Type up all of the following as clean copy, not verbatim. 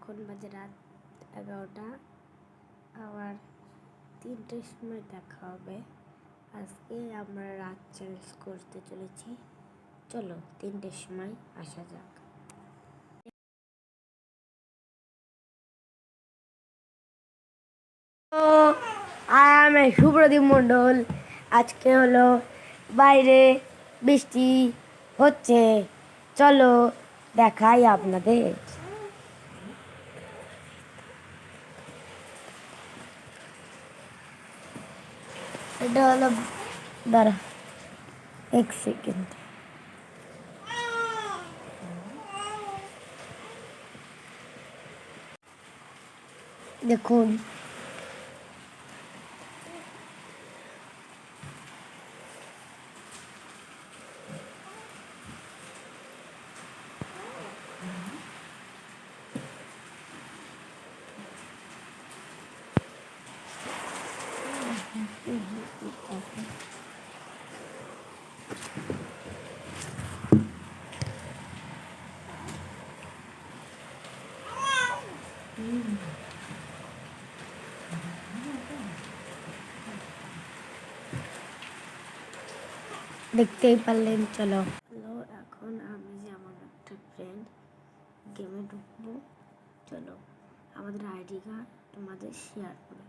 এখন বাজে রাত 11টা, আবার 3টের সময় দেখা হবে। আজকে আমরা রাত চ্যালেঞ্জ করতে চলেছি। চলো 3টের সময় আসা যাক। আমি সুপ্রদীপ মণ্ডল। আজকে হলো বাইরে বৃষ্টি হচ্ছে, চলো দেখাই আপনাদের। এটা হলো, দাঁড়া 1 সেকেন্ড। দেখুন দেখতেই পারলেন। চলো এখন আমি যে আমার একটা ফ্রেন্ড গেমে ঢুকবো। চলো আমাদের আইডি কার্ড তোমাদের শেয়ার করে।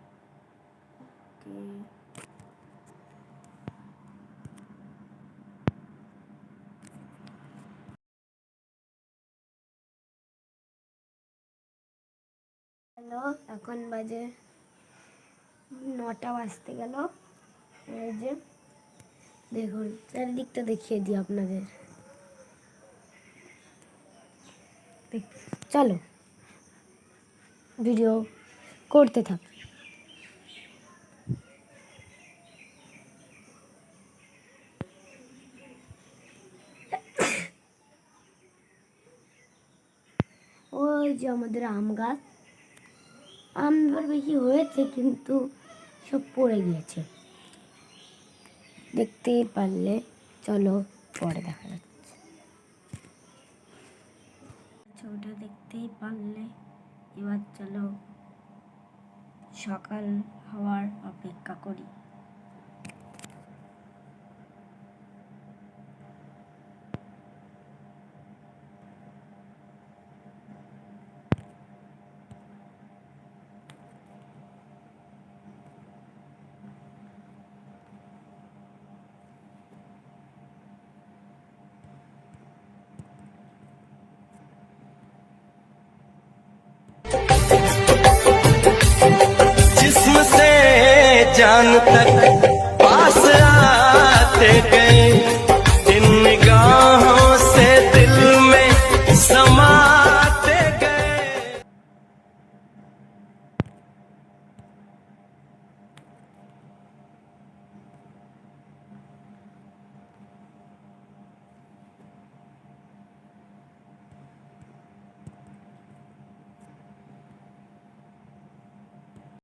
হ্যালো, এখন বাজে 9টা বাজতে গেল। এই যে দেখুন চারিদিকটা দেখিয়ে দিই আপনাদের। চলো ভিডিও করতে থাক। ওই যে আমাদের আম গাছ, আম এবার বেশি হয়েছে কিন্তু সব পড়ে গিয়েছে, দেখতেই পারলে। চলো পরে দেখা যাচ্ছে। ছবিটা দেখতেই পারলে। এবার চলো সকাল হওয়ার অপেক্ষা করি। जिस्म से जान तक